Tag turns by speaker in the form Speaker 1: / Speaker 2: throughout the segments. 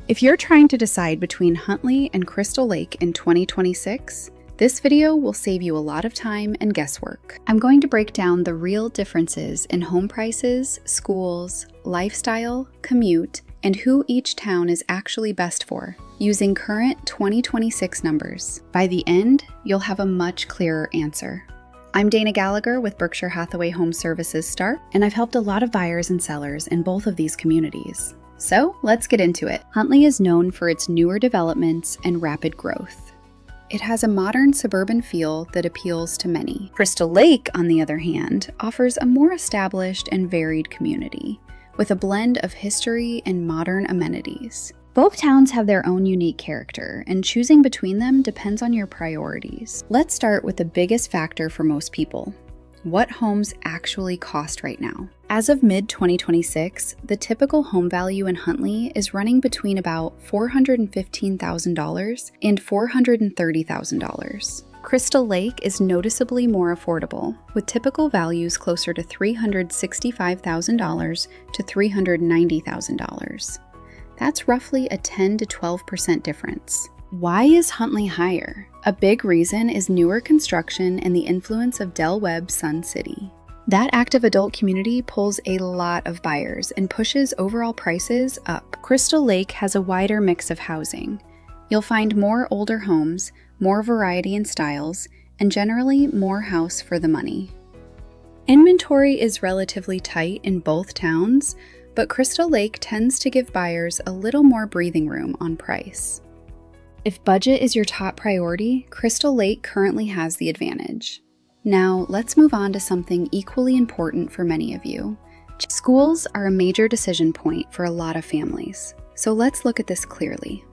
Speaker 1: If you're trying to decide between Huntley and Crystal Lake in 2026, this video will save you a lot of time and guesswork. I'm going to break down the real differences in home prices, schools, lifestyle, commute, and who each town is actually best for, using current 2026 numbers. By the end, you'll have a much clearer answer. I'm Dana Gallagher with Berkshire Hathaway HomeServices Starck, and I've helped a lot of buyers and sellers in both of these communities. So let's get into it. Huntley is known for its newer developments and rapid growth. It has a modern suburban feel that appeals to many. Crystal Lake, on the other hand, offers a more established and varied community, with a blend of history and modern amenities. Both towns have their own unique character, and choosing between them depends on your priorities. Let's start with the biggest factor for most people: what homes actually cost right now. As of mid-2026, the typical home value in Huntley is running between about $415,000 and $430,000. Crystal Lake is noticeably more affordable, with typical values closer to $365,000 to $390,000. That's roughly a 10 to 12% difference. Why is Huntley higher? A big reason is newer construction and the influence of Del Webb Sun City. That active adult community pulls a lot of buyers and pushes overall prices up. Crystal Lake has a wider mix of housing. You'll find more older homes, more variety in styles, and generally more house for the money. Inventory is relatively tight in both towns, but Crystal Lake tends to give buyers a little more breathing room on price. If budget is your top priority, Crystal Lake currently has the advantage. Now, let's move on to something equally important for many of you. Schools are a major decision point for a lot of families, so let's look at this clearly.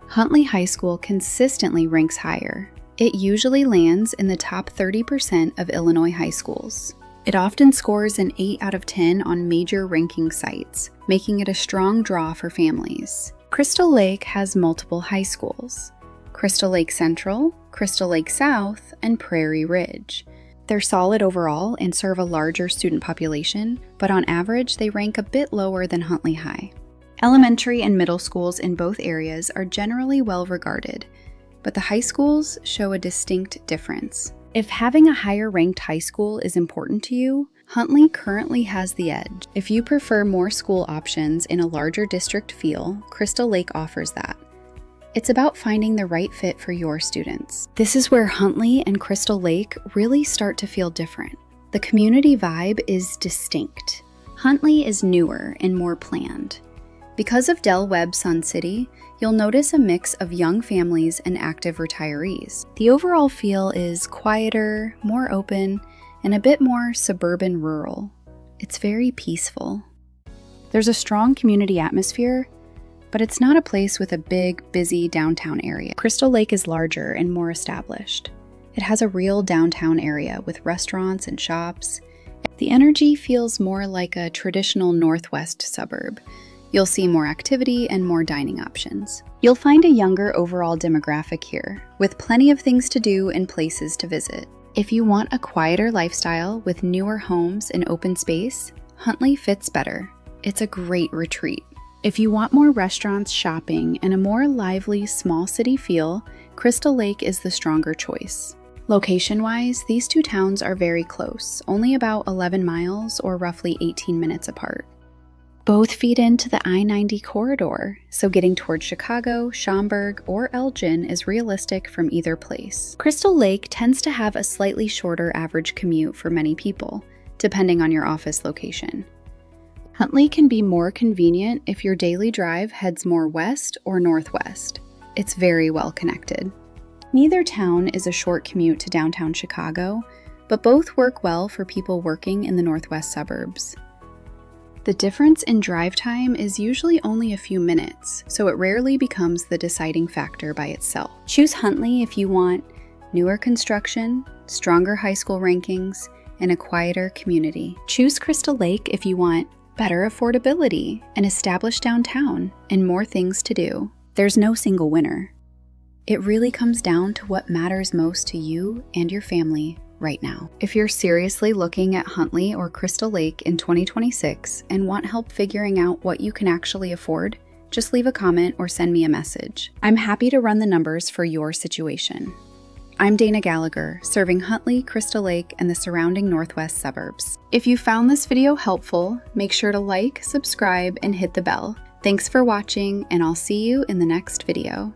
Speaker 1: Huntley High School consistently ranks higher. It usually lands in the top 30% of Illinois high schools. It often scores an 8 out of 10 on major ranking sites, making it a strong draw for families. Crystal Lake has multiple high schools: Crystal Lake Central, Crystal Lake South, and Prairie Ridge. They're solid overall and serve a larger student population, but on average they rank a bit lower than Huntley High. Elementary and middle schools in both areas are generally well regarded, but the high schools show a distinct difference. If having a higher ranked high school is important to you, Huntley currently has the edge. If you prefer more school options in a larger district feel, Crystal Lake offers that. It's about finding the right fit for your students. This is where Huntley and Crystal Lake really start to feel different. The community vibe is distinct. Huntley is newer and more planned. Because of Del Webb Sun City, you'll notice a mix of young families and active retirees. The overall feel is quieter, more open, and a bit more suburban rural. It's very peaceful. There's a strong community atmosphere, but it's not a place with a big, busy downtown area. Crystal Lake is larger and more established. It has a real downtown area with restaurants and shops. The energy feels more like a traditional northwest suburb. You'll see more activity and more dining options. You'll find a younger overall demographic here, with plenty of things to do and places to visit. If you want a quieter lifestyle with newer homes and open space, Huntley fits better. It's a great retreat. If you want more restaurants, shopping, and a more lively, small city feel, Crystal Lake is the stronger choice. Location-wise, these two towns are very close, only about 11 miles or roughly 18 minutes apart. Both feed into the I-90 corridor, so getting towards Chicago, Schaumburg, or Elgin is realistic from either place. Crystal Lake tends to have a slightly shorter average commute for many people, depending on your office location. Huntley can be more convenient if your daily drive heads more west or northwest. It's very well connected. Neither town is a short commute to downtown Chicago, but both work well for people working in the northwest suburbs. The difference in drive time is usually only a few minutes, so it rarely becomes the deciding factor by itself. Choose Huntley if you want newer construction, stronger high school rankings, and a quieter community. Choose Crystal Lake if you want better affordability, an established downtown, and more things to do. There's no single winner. It really comes down to what matters most to you and your family right now. If you're seriously looking at Huntley or Crystal Lake in 2026 and want help figuring out what you can actually afford, just leave a comment or send me a message. I'm happy to run the numbers for your situation. I'm Dana Gallagher, serving Huntley, Crystal Lake, and the surrounding northwest suburbs. If you found this video helpful, make sure to like, subscribe, and hit the bell. Thanks for watching, and I'll see you in the next video.